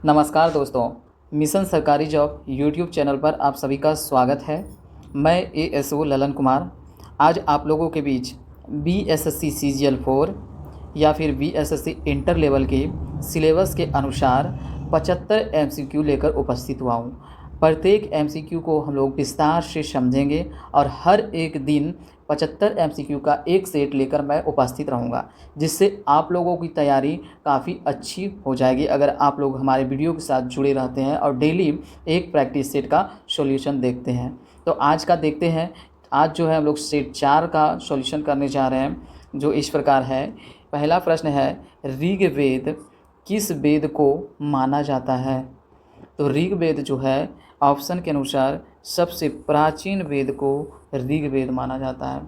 नमस्कार दोस्तों, मिशन सरकारी जॉब यूट्यूब चैनल पर आप सभी का स्वागत है। मैं एएसओ ललन कुमार आज आप लोगों के बीच बीएसएससी सीजीएल 4 या फिर बीएसएससी इंटर लेवल के सिलेबस के अनुसार 75 एमसीक्यू लेकर उपस्थित हुआ हूँ। प्रत्येक एमसीक्यू को हम लोग विस्तार से समझेंगे और हर एक दिन 75 एमसीक्यू का एक सेट लेकर मैं उपस्थित रहूँगा, जिससे आप लोगों की तैयारी काफ़ी अच्छी हो जाएगी अगर आप लोग हमारे वीडियो के साथ जुड़े रहते हैं और डेली एक प्रैक्टिस सेट का सॉल्यूशन देखते हैं। तो आज का देखते हैं। आज जो है हम लोग सेट 4 का सॉल्यूशन करने जा रहे हैं, जो इस प्रकार है। पहला प्रश्न है, ऋग्वेद किस वेद को माना जाता है? तो ऋग्वेद जो है ऑप्शन के अनुसार सबसे प्राचीन वेद को ऋग्वेद माना जाता है।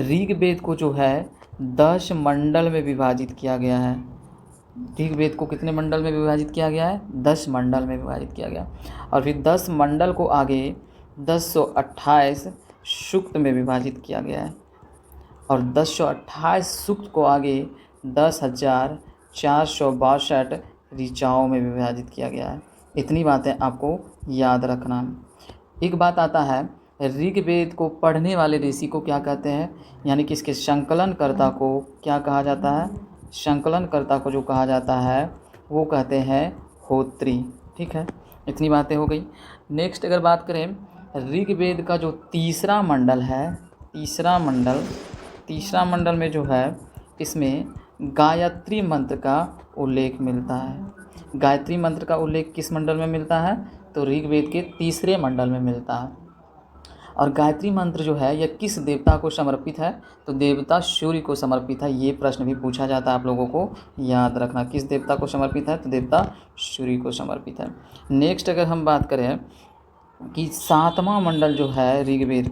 ऋग्वेद को जो है 10 मंडल में विभाजित किया गया है। ऋग्वेद को कितने मंडल में विभाजित किया गया है? 10 मंडल में विभाजित किया गया। और फिर 10 मंडल को आगे 1028 सूक्त में विभाजित किया गया है और 1028 सूक्त को आगे 10,462 ऋचाओं में विभाजित किया गया है। इतनी बातें आपको याद रखना। एक बात आता है, ऋग्वेद को पढ़ने वाले ऋषि को क्या कहते हैं, यानी कि इसके संकलनकर्ता को क्या कहा जाता है? संकलनकर्ता को जो कहा जाता है वो कहते हैं होत्री। ठीक है, इतनी बातें हो गई। नेक्स्ट अगर बात करें ऋग्वेद का जो तीसरा मंडल है, तीसरा मंडल में जो है इसमें गायत्री मंत्र का उल्लेख मिलता है। गायत्री मंत्र का उल्लेख किस मंडल में मिलता है? तो ऋग्वेद के तीसरे मंडल में मिलता है। और गायत्री मंत्र जो है यह किस देवता को समर्पित है? तो देवता सूर्य को समर्पित है। ये प्रश्न भी पूछा जाता है, आप लोगों को याद रखना। किस देवता को समर्पित है? तो देवता सूर्य को समर्पित है। नेक्स्ट अगर हम बात करें कि 7वां मंडल जो है ऋग्वेद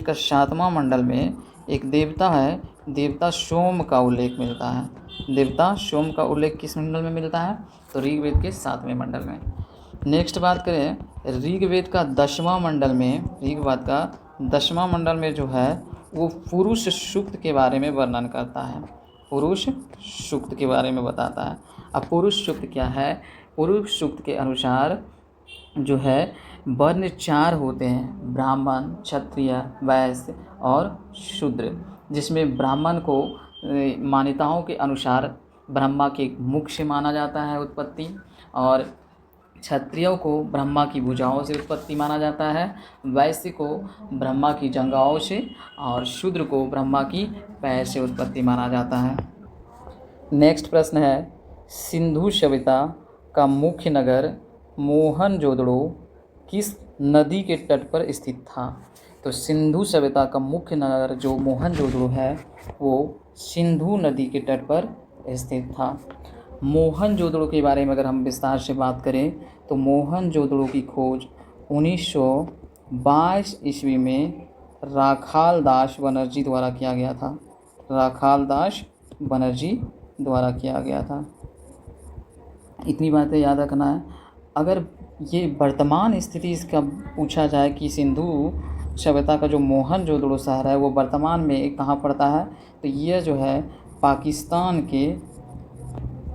का 7वां मंडल में एक देवता है, देवता सोम का उल्लेख मिलता है। देवता सोम का उल्लेख किस मंडल में मिलता है? तो ऋग्वेद के 7वें मंडल में। नेक्स्ट बात करें ऋग्वेद का 10वां मंडल में जो है वो पुरुष सूक्त के बारे में वर्णन करता है। पुरुष सूक्त के बारे में बताता है। अब पुरुष सूक्त क्या है? पुरुष सूक्त के अनुसार जो है वर्ण 4 होते हैं, ब्राह्मण, क्षत्रिय, वैश्य और शूद्र, जिसमें ब्राह्मण को मान्यताओं के अनुसार ब्रह्मा के मुख से माना जाता है उत्पत्ति, और क्षत्रियों को ब्रह्मा की भुजाओं से उत्पत्ति माना जाता है, वैश्य को ब्रह्मा की जंघाओं से और शूद्र को ब्रह्मा की पैर से उत्पत्ति माना जाता है। नेक्स्ट प्रश्न है, सिंधु सभ्यता का मुख्य नगर मोहनजोदड़ो किस नदी के तट पर स्थित था? तो सिंधु सभ्यता का मुख्य नगर जो मोहनजोदड़ो है वो सिंधु नदी के तट पर स्थित था। मोहनजोदड़ो के बारे में अगर हम विस्तार से बात करें तो मोहनजोदड़ो की खोज 1922 ईस्वी में राखालदास बनर्जी द्वारा किया गया था। राखालदास बनर्जी द्वारा किया गया था। इतनी बातें याद रखना है। अगर ये वर्तमान स्थिति इसका पूछा जाए कि सिंधु सभ्यता का जो मोहनजोदड़ो शहर है वो वर्तमान में कहाँ पड़ता है, तो यह जो है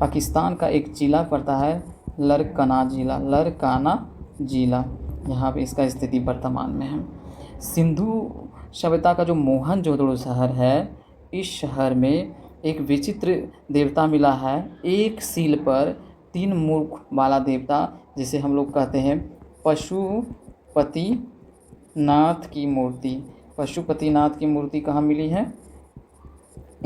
पाकिस्तान का एक ज़िला पड़ता है, लरकाना ज़िला। यहाँ पे इसका स्थिति वर्तमान में है। सिंधु सभ्यता का जो मोहनजोदड़ो शहर है, इस शहर में एक विचित्र देवता मिला है, एक सील पर 3 मुख वाला देवता, जिसे हम लोग कहते हैं पशुपतिनाथ की मूर्ति। पशुपतिनाथ की मूर्ति कहाँ मिली है?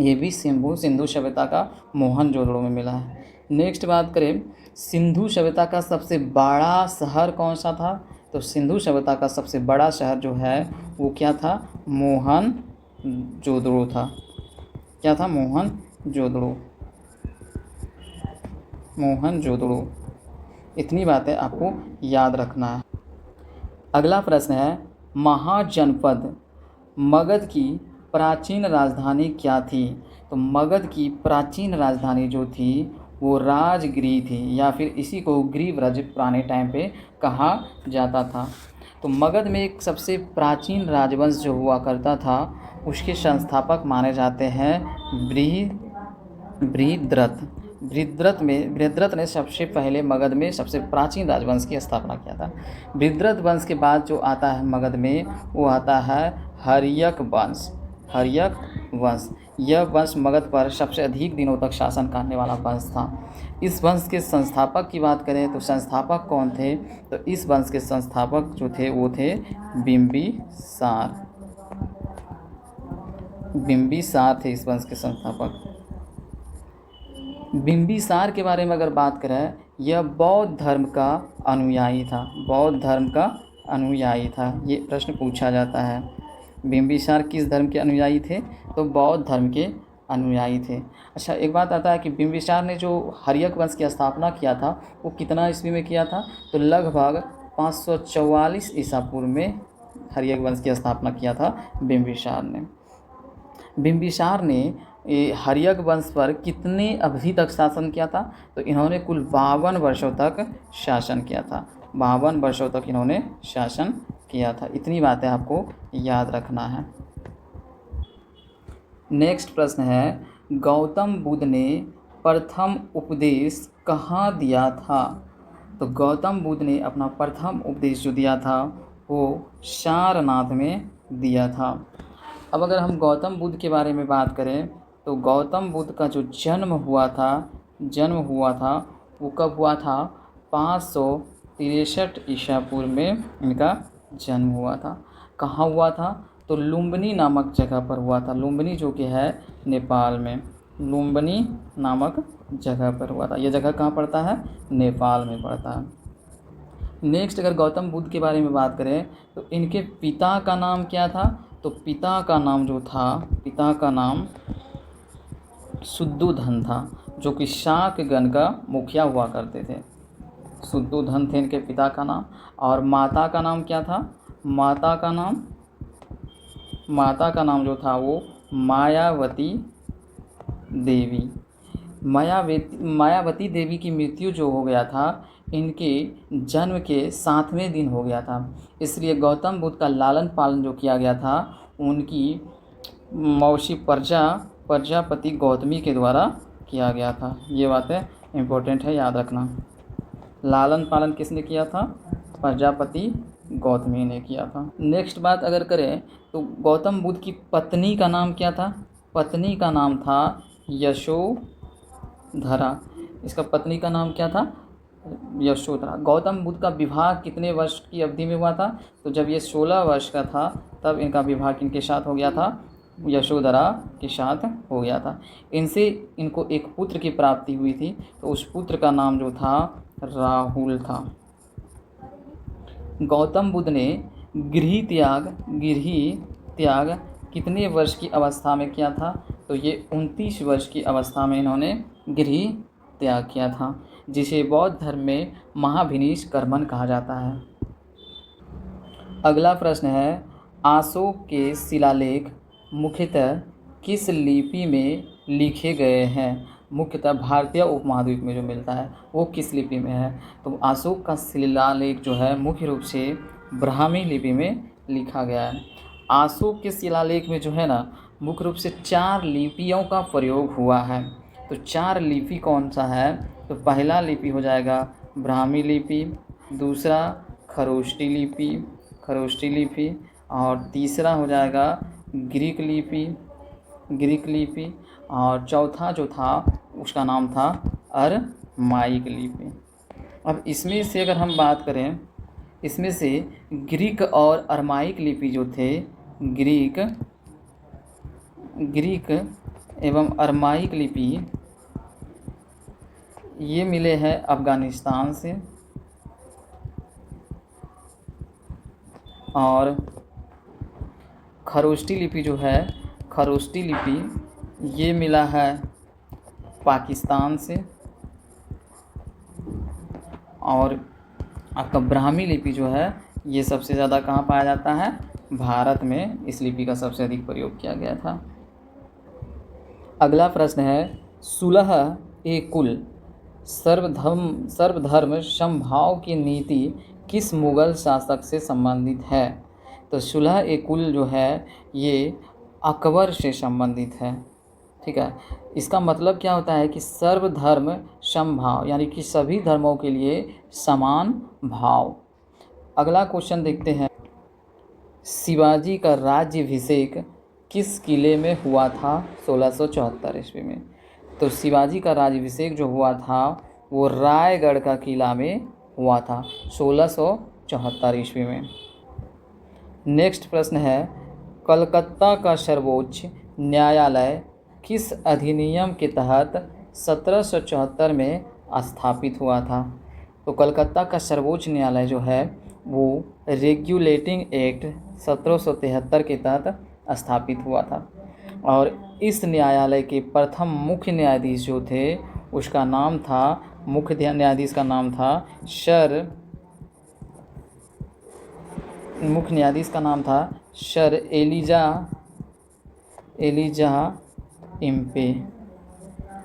ये भी सिंधु सभ्यता का मोहनजोदड़ो में मिला है। नेक्स्ट बात करें सिंधु सभ्यता का सबसे बड़ा शहर कौन सा था? तो सिंधु सभ्यता का सबसे बड़ा शहर जो है वो क्या था? मोहनजोदड़ो था। क्या था? मोहनजोदड़ो। इतनी बातें आपको याद रखना है। अगला प्रश्न है, महाजनपद मगध की प्राचीन राजधानी क्या थी? तो मगध की प्राचीन राजधानी जो थी वो राजगृह थी, या फिर इसी को गृहव्रज पुराने टाइम पे कहा जाता था। तो मगध में एक सबसे प्राचीन राजवंश जो हुआ करता था उसके संस्थापक माने जाते हैं बृहद्रथ। बृहद्रथ ने सबसे पहले मगध में सबसे प्राचीन राजवंश की स्थापना किया था। बृहद्रथ वंश के बाद जो आता है मगध में, वो आता है हर्यक वंश। हर्यक वंश, यह वंश मगध पर सबसे अधिक दिनों तक शासन करने वाला वंश था। इस वंश के संस्थापक की बात करें तो संस्थापक कौन थे, तो इस वंश के संस्थापक जो थे वो थे बिंबिसार। बिंबिसार थे इस वंश के संस्थापक। बिंबिसार के बारे में अगर बात करें, यह बौद्ध धर्म का अनुयायी था। बौद्ध धर्म का अनुयायी था, ये प्रश्न पूछा जाता है। बिंबिसार किस धर्म के अनुयायी थे, तो बौद्ध धर्म के अनुयायी थे। अच्छा, एक बात आता है कि बिंबिसार ने जो हर्यक वंश की स्थापना किया था वो कितना ईस्वी में किया था, तो लगभग 544 ईसा पूर्व में हर्यक वंश की स्थापना किया था बिंबिसार ने। बिंबिसार ने हर्यक वंश पर कितने अवधि तक शासन किया था, तो इन्होंने कुल 52 वर्षों तक शासन किया था। 52 वर्षों तक इन्होंने शासन किया था। इतनी बातें आपको याद रखना है। नेक्स्ट प्रश्न है, गौतम बुद्ध ने प्रथम उपदेश कहाँ दिया था, तो गौतम बुद्ध ने अपना प्रथम उपदेश जो दिया था वो सारनाथ में दिया था। अब अगर हम गौतम बुद्ध के बारे में बात करें तो गौतम बुद्ध का जो जन्म हुआ था वो कब हुआ था, 563 ईसा पूर्व में इनका जन्म हुआ था। कहाँ हुआ था, तो लुम्बिनी नामक जगह पर हुआ था। लुम्बिनी जो कि है नेपाल में, लुम्बिनी नामक जगह पर हुआ था। यह जगह कहाँ पड़ता है, नेपाल में पड़ता है। नेक्स्ट अगर गौतम बुद्ध के बारे में बात करें तो इनके पिता का नाम क्या था, तो पिता का नाम जो था, पिता का नाम शुद्धोधन था, जो कि शाकगण का मुखिया हुआ करते थे। शुद्धोधन थे इनके पिता का नाम। और माता का नाम क्या था, माता का नाम जो था वो मायावती देवी। मायावती देवी की मृत्यु जो हो गया था इनके जन्म के 7वें दिन हो गया था, इसलिए गौतम बुद्ध का लालन पालन जो किया गया था उनकी मौसी प्रजापति गौतमी के द्वारा किया गया था। ये बातें इम्पोर्टेंट है, याद रखना। लालन पालन किसने किया था, प्रजापति गौतमी ने किया था। नेक्स्ट बात अगर करें तो गौतम बुद्ध की पत्नी का नाम क्या था, पत्नी का नाम था यशोधरा। इसका पत्नी का नाम क्या था, यशोधरा। गौतम बुद्ध का विवाह कितने वर्ष की अवधि में हुआ था, तो जब ये 16 वर्ष का था तब इनका विवाह किनके साथ हो गया था, यशोधरा के साथ हो गया था। इनसे इनको एक पुत्र की प्राप्ति हुई थी, तो उस पुत्र का नाम जो था राहुल था। गौतम बुद्ध ने गृह त्याग कितने वर्ष की अवस्था में किया था, तो ये 29 वर्ष की अवस्था में इन्होंने गृह त्याग किया था, जिसे बौद्ध धर्म में महाभिनिष कर्मण कहा जाता है। अगला प्रश्न है, अशोक के शिलालेख मुख्यतः किस लिपि में लिखे गए हैं, मुख्यतः भारतीय उपमहाद्वीप में जो मिलता है वो किस लिपि में है, तो अशोक का शिलालेख जो है मुख्य रूप से ब्राह्मी लिपि में लिखा गया है। अशोक के शिलालेख में जो है ना मुख्य रूप से 4 लिपियों का प्रयोग हुआ है। तो 4 लिपि कौन सा है, तो पहला लिपि हो जाएगा ब्राह्मी लिपि, दूसरा खरोष्टी लिपि और तीसरा हो जाएगा ग्रीक लिपि और चौथा जो था उसका नाम था अरमाइक लिपि। अब इसमें से अगर हम बात करें, इसमें से ग्रीक और अरमाइक लिपि जो थे, ग्रीक एवं अरमाइक लिपि ये मिले हैं अफ़गानिस्तान से, और खरोष्टी लिपि जो है, खरोष्टी लिपि ये मिला है पाकिस्तान से, और आपका ब्राह्मी लिपि जो है ये सबसे ज़्यादा कहाँ पाया जाता है, भारत में इस लिपि का सबसे अधिक प्रयोग किया गया था। अगला प्रश्न है, सुलह ए कुल सर्वधर्म समभाव की नीति किस मुग़ल शासक से संबंधित है, तो सुलह ए कुल जो है ये अकबर से संबंधित है। ठीक है। इसका मतलब क्या होता है कि सर्वधर्म समभाव, यानी कि सभी धर्मों के लिए समान भाव। अगला क्वेश्चन देखते हैं, शिवाजी का राज्याभिषेक किस किले में हुआ था 1674 ईस्वी में? तो शिवाजी का राज्याभिषेक जो हुआ था वो रायगढ़ का किला में हुआ था 1674 ईस्वी में। नेक्स्ट प्रश्न है, कलकत्ता का सर्वोच्च न्यायालय किस अधिनियम के तहत 1774 में स्थापित हुआ था? तो कलकत्ता का सर्वोच्च न्यायालय जो है वो रेगुलेटिंग एक्ट 1773 के तहत स्थापित हुआ था। और इस न्यायालय के प्रथम मुख्य न्यायाधीश जो थे उसका नाम था, मुख्य न्यायाधीश का नाम था सर एलिजा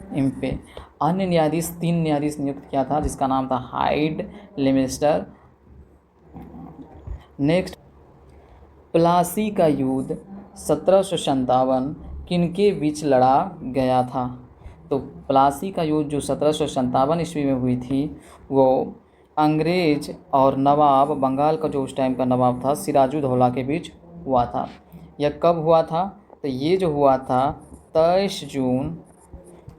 इम्पे। अन्य न्यायाधीश 3 न्यायाधीश नियुक्त किया था जिसका नाम था हाइड लेमिस्टर। नेक्स्ट, प्लासी का युद्ध 1757 किनके बीच लड़ा गया था? तो प्लासी का युद्ध जो 1757 ईस्वी में हुई थी वो अंग्रेज और नवाब, बंगाल का जो उस टाइम का नवाब था सिराजुद्दौला के बीच हुआ था। यह कब हुआ था? तो ये जो हुआ था 23 जून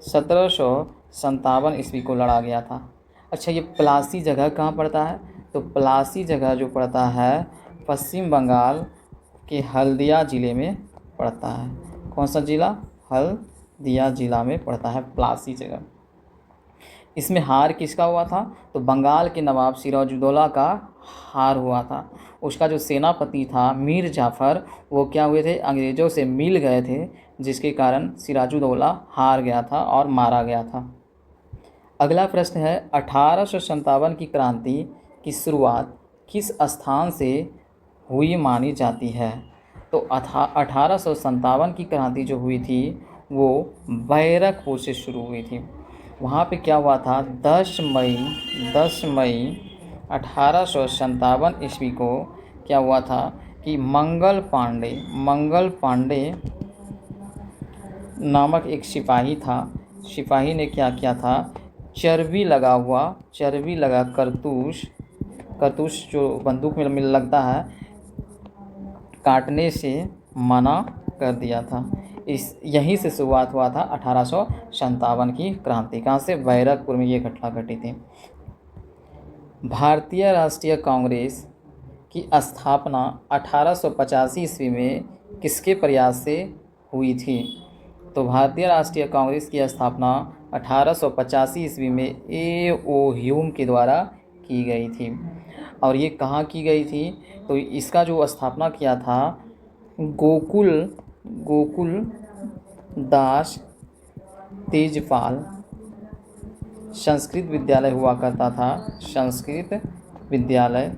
1757 ईस्वी को लड़ा गया था। अच्छा, ये प्लासी जगह कहाँ पड़ता है? तो प्लासी जगह जो पड़ता है पश्चिम बंगाल के हल्दिया ज़िले में पड़ता है। कौन सा ज़िला? हल्दिया ज़िला में पड़ता है प्लासी जगह। इसमें हार किसका हुआ था? तो बंगाल के नवाब सिराजुद्दौला का हार हुआ था। उसका जो सेनापति था मीर जाफ़र, वो क्या हुए थे, अंग्रेज़ों से मिल गए थे, जिसके कारण सिराजुद्दौला हार गया था और मारा गया था। अगला प्रश्न है, 1857 की क्रांति की शुरुआत किस स्थान से हुई मानी जाती है? तो 1857 की क्रांति जो हुई थी वो बैरकपुर से शुरू हुई थी। वहाँ पे क्या हुआ था, 10 मई 1857 ईस्वी को क्या हुआ था कि मंगल पांडे नामक एक सिपाही था। सिपाही ने क्या किया था, चर्बी लगा करतूस जो बंदूक में लगता है, काटने से मना कर दिया था। यहीं से शुरुआत हुआ था 1857 की क्रांति। कहाँ से? बैरकपुर में ये घटना घटी थी। भारतीय राष्ट्रीय कांग्रेस की स्थापना 1885 ईस्वी में किसके प्रयास से हुई थी? तो भारतीय राष्ट्रीय कांग्रेस की स्थापना 1885 ईस्वी में A.O. ह्यूम के द्वारा की गई थी। और ये कहाँ की गई थी? तो इसका जो स्थापना किया था गोकुल दास तेजपाल संस्कृत विद्यालय हुआ करता था। संस्कृत विद्यालय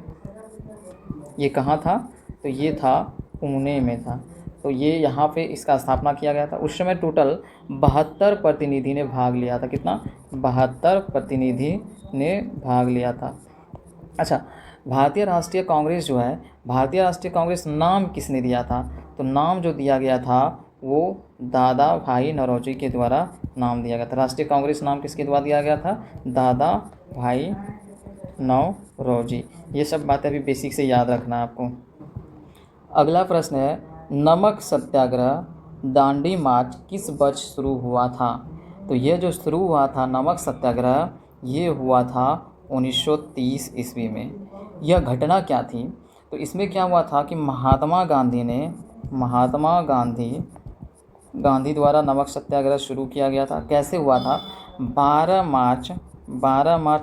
ये कहाँ था? तो ये था पुणे में था। तो ये यहाँ पे इसका स्थापना किया गया था। उस समय टोटल 72 प्रतिनिधि ने भाग लिया था। कितना? 72 प्रतिनिधि ने भाग लिया था। अच्छा, भारतीय राष्ट्रीय कांग्रेस जो है, भारतीय राष्ट्रीय कांग्रेस नाम किसने दिया था? तो नाम जो दिया गया था वो दादा भाई नौरोजी के द्वारा नाम दिया गया था। राष्ट्रीय कांग्रेस नाम किसके द्वारा दिया गया था? दादा भाई नौरोजी। ये सब बातें अभी बेसिक से याद रखना है आपको। अगला प्रश्न है, नमक सत्याग्रह दांडी मार्च किस वर्ष शुरू हुआ था? तो ये जो शुरू हुआ था नमक सत्याग्रह, ये हुआ था 1930 ईस्वी में। यह घटना क्या थी? तो इसमें क्या हुआ था कि महात्मा गांधी द्वारा नमक सत्याग्रह शुरू किया गया था। कैसे हुआ था? 12 मार्च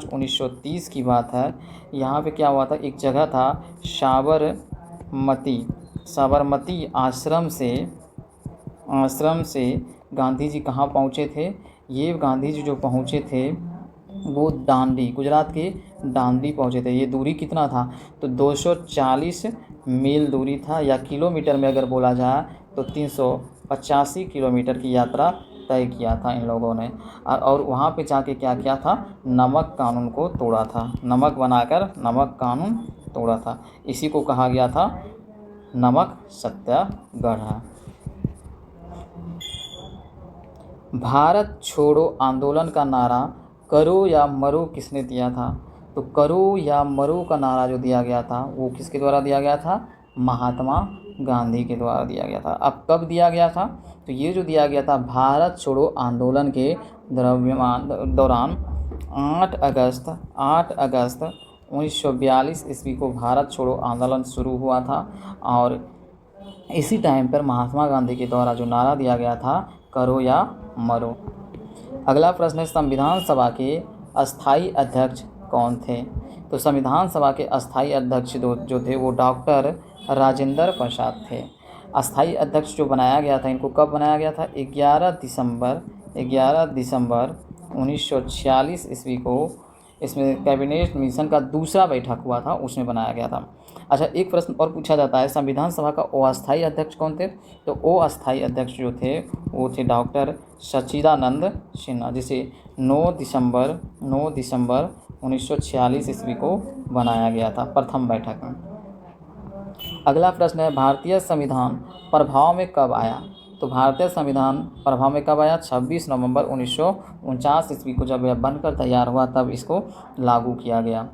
1930 की बात है। यहाँ पे क्या हुआ था, एक जगह था साबरमती आश्रम से गांधी जी कहाँ पहुँचे थे? ये गांधी जी जो पहुँचे थे वो दांडी, गुजरात के दांडी पहुँचे थे। ये दूरी कितना था? तो 240 मील दूरी था, या किलोमीटर में अगर बोला जाए तो 385 किलोमीटर की यात्रा तय किया था इन लोगों ने। और वहाँ पे जाके क्या किया था? नमक कानून को तोड़ा था। नमक बनाकर नमक कानून तोड़ा था। इसी को कहा गया था नमक सत्याग्रह। भारत छोड़ो आंदोलन का नारा करो या मरो किसने दिया था? तो करो या मरो का नारा जो दिया गया था वो किसके द्वारा दिया गया था? महात्मा गांधी के द्वारा दिया गया था। अब कब दिया गया था? तो ये जो दिया गया था भारत छोड़ो आंदोलन के दौरान 8 अगस्त 1942 ईस्वी को भारत छोड़ो आंदोलन शुरू हुआ था और इसी टाइम पर महात्मा गांधी के द्वारा जो नारा दिया गया था करो या मरो। अगला प्रश्न है संविधान सभा के अस्थाई अध्यक्ष कौन थे? तो संविधान सभा के अस्थाई अध्यक्ष जो थे वो डॉक्टर राजेंद्र प्रसाद थे। अस्थाई अध्यक्ष जो बनाया गया था, इनको कब बनाया गया था? 11 दिसंबर 1946 ईस्वी को इसमें कैबिनेट मिशन का दूसरा बैठक हुआ था, उसमें बनाया गया था। अच्छा, एक प्रश्न और पूछा जाता है संविधान सभा का अस्थाई अध्यक्ष कौन थे? तो अस्थाई अध्यक्ष जो थे वो थे डॉक्टर सच्चिदानंद सिन्हा, जिसे 9 दिसंबर 1946 ईस्वी को बनाया गया था प्रथम बैठक में। अगला प्रश्न है भारतीय संविधान प्रभाव में कब आया? तो भारतीय संविधान प्रभाव में कब आया? 26 नवंबर 1949 ईस्वी को जब यह बनकर तैयार हुआ तब इसको लागू किया गया।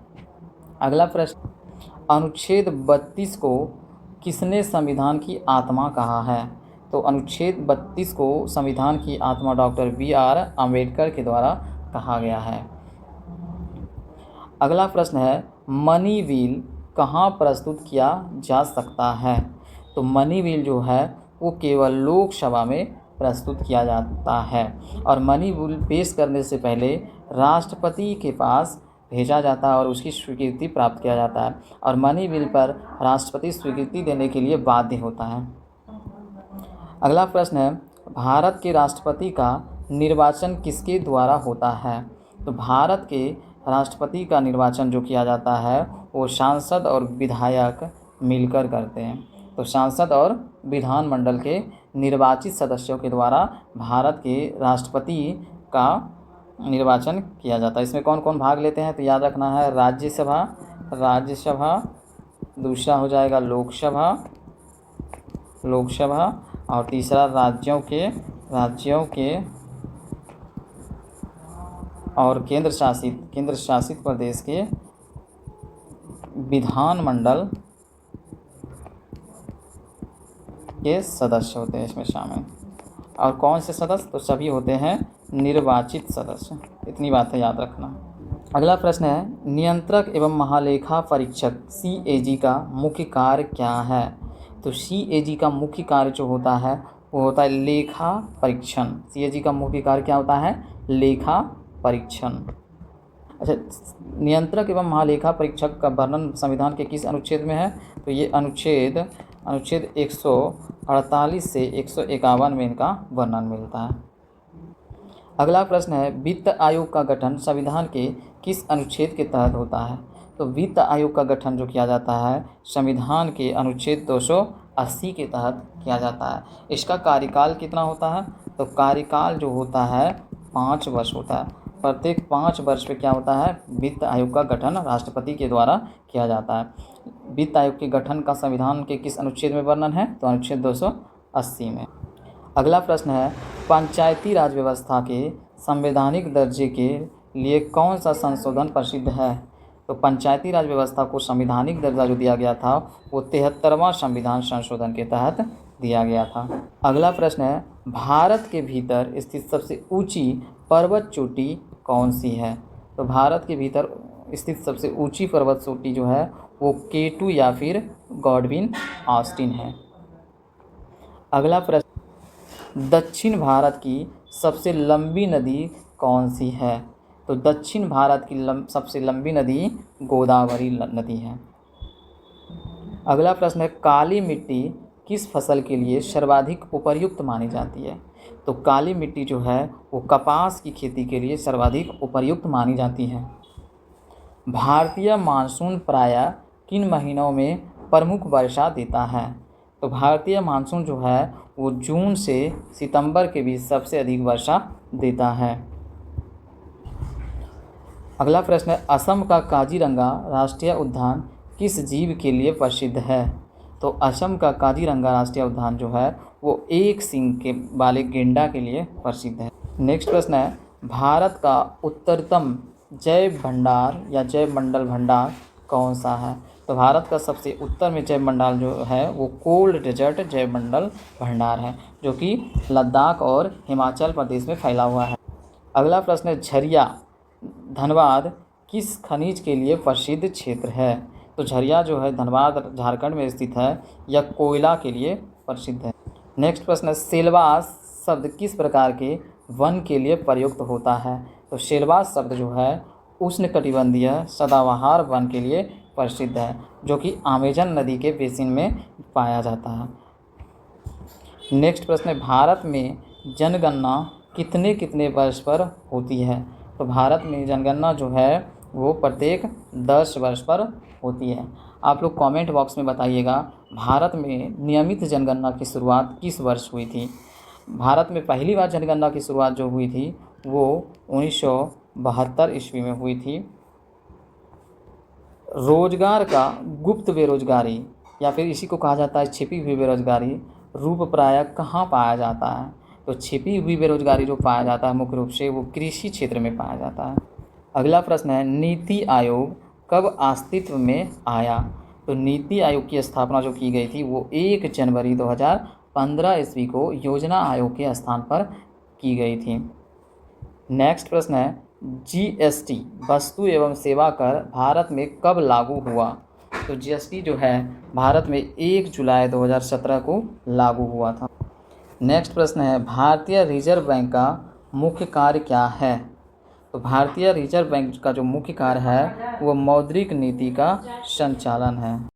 अगला प्रश्न अनुच्छेद 32 को किसने संविधान की आत्मा कहा है? तो अनुच्छेद 32 को संविधान की आत्मा डॉक्टर BR अम्बेडकर के द्वारा कहा गया है। अगला प्रश्न है मनी व्हील कहाँ प्रस्तुत किया जा सकता है? तो मनी व्हील जो है वो केवल लोकसभा में प्रस्तुत किया जाता है और मनी व्हील पेश करने से पहले राष्ट्रपति के पास भेजा जाता है और उसकी स्वीकृति प्राप्त किया जाता है और मनी व्हील पर राष्ट्रपति स्वीकृति देने के लिए बाध्य होता है। अगला प्रश्न है भारत के राष्ट्रपति का निर्वाचन किसके द्वारा होता है? तो भारत के राष्ट्रपति का निर्वाचन जो किया जाता है वो सांसद और विधायक मिलकर करते हैं। तो सांसद और विधानमंडल के निर्वाचित सदस्यों के द्वारा भारत के राष्ट्रपति का निर्वाचन किया जाता है। इसमें कौन कौन भाग लेते हैं? तो याद रखना है राज्यसभा, दूसरा हो जाएगा लोकसभा और तीसरा राज्यों के और केंद्र शासित प्रदेश के विधानमंडल के सदस्य होते हैं इसमें शामिल। और कौन से सदस्य? तो सभी होते हैं निर्वाचित सदस्य। इतनी बातें याद रखना। अगला प्रश्न है नियंत्रक एवं महालेखा परीक्षक CAG का मुख्य कार्य क्या है? तो CAG का मुख्य कार्य जो होता है वो होता है लेखा परीक्षण। CAG का मुख्य कार्य क्या होता है? लेखा परीक्षण। अच्छा, नियंत्रक एवं महालेखा परीक्षक का वर्णन संविधान के किस अनुच्छेद में है? तो ये अनुच्छेद 148 से 151 में इनका वर्णन मिलता है। अगला प्रश्न है वित्त आयोग का गठन संविधान के किस अनुच्छेद के तहत होता है? तो वित्त आयोग का गठन जो किया जाता है संविधान के अनुच्छेद 280 के तहत किया जाता है। इसका कार्यकाल कितना होता है? तो कार्यकाल जो होता है 5 वर्ष होता है। प्रत्येक 5 वर्ष पे क्या होता है? वित्त आयोग का गठन राष्ट्रपति के द्वारा किया जाता है। वित्त आयोग के गठन का संविधान के किस अनुच्छेद में वर्णन है? तो अनुच्छेद 280 में। अगला प्रश्न है पंचायती राज व्यवस्था के संवैधानिक दर्जे के लिए कौन सा संशोधन प्रसिद्ध है? तो पंचायती राज व्यवस्था को संवैधानिक दर्जा जो दिया गया था वो 73वां संविधान संशोधन के तहत दिया गया था। अगला प्रश्न है भारत के भीतर स्थित सबसे ऊंची पर्वत चोटी कौन सी है? तो भारत के भीतर स्थित सबसे ऊंची पर्वत चोटी जो है वो K2 या फिर गॉडविन ऑस्टिन है। अगला प्रश्न दक्षिण भारत की सबसे लंबी नदी कौन सी है? तो दक्षिण भारत की सबसे लंबी नदी गोदावरी नदी है। अगला प्रश्न है काली मिट्टी किस फसल के लिए सर्वाधिक उपयुक्त मानी जाती है? तो काली मिट्टी जो है वो कपास की खेती के लिए सर्वाधिक उपयुक्त मानी जाती है। भारतीय मानसून प्रायः किन महीनों में प्रमुख वर्षा देता है? तो भारतीय मानसून जो है वो जून से सितंबर के बीच सबसे अधिक वर्षा देता है। अगला प्रश्न है असम का काजीरंगा राष्ट्रीय उद्यान किस जीव के लिए प्रसिद्ध है? तो असम का काजीरंगा राष्ट्रीय उद्यान जो है वो एक सींग के वाले गेंडा के लिए प्रसिद्ध है। नेक्स्ट प्रश्न है, भारत का उत्तरतम जैव भंडार या जैव मंडल भंडार कौन सा है? तो भारत का सबसे उत्तर में जैव मंडल जो है वो कोल्ड डेजर्ट जैव मंडल भंडार है, जो कि लद्दाख और हिमाचल प्रदेश में फैला हुआ है। अगला प्रश्न है, झरिया धनबाद किस खनिज के लिए प्रसिद्ध क्षेत्र है? तो झरिया जो है धनबाद झारखंड में स्थित है, यह कोयला के लिए प्रसिद्ध है। नेक्स्ट प्रश्न है, सेलवास शब्द किस प्रकार के वन के लिए प्रयुक्त होता है? तो सेलवास शब्द जो है उष्णकटिबंधीय सदाबहार वन के लिए प्रसिद्ध है, जो कि अमेजन नदी के बेसिन में पाया जाता है। नेक्स्ट प्रश्न है, भारत में जनगणना कितने कितने वर्ष पर होती है? तो भारत में जनगणना जो है वो प्रत्येक 10 वर्ष पर होती है। आप लोग कमेंट बॉक्स में बताइएगा, भारत में नियमित जनगणना की शुरुआत किस वर्ष हुई थी? भारत में पहली बार जनगणना की शुरुआत जो हुई थी वो 1972 ईस्वी में हुई थी। रोजगार का गुप्त बेरोजगारी या फिर इसी को कहा जाता है छिपी हुई बेरोजगारी रूप प्रायः कहाँ पाया जाता है? तो छिपी हुई बेरोजगारी जो पाया जाता है मुख्य रूप से वो कृषि क्षेत्र में पाया जाता है। अगला प्रश्न है, नीति आयोग कब अस्तित्व में आया? तो नीति आयोग की स्थापना जो की गई थी वो 1 जनवरी 2015 ईस्वी को योजना आयोग के स्थान पर की गई थी। नेक्स्ट प्रश्न है, जीएसटी वस्तु एवं सेवा कर भारत में कब लागू हुआ? तो जीएसटी जो है भारत में 1 जुलाई 2017 को लागू हुआ था। नेक्स्ट प्रश्न है, भारतीय रिजर्व बैंक का मुख्य कार्य क्या है? तो भारतीय रिजर्व बैंक का जो मुख्य कार्य है वो मौद्रिक नीति का संचालन है।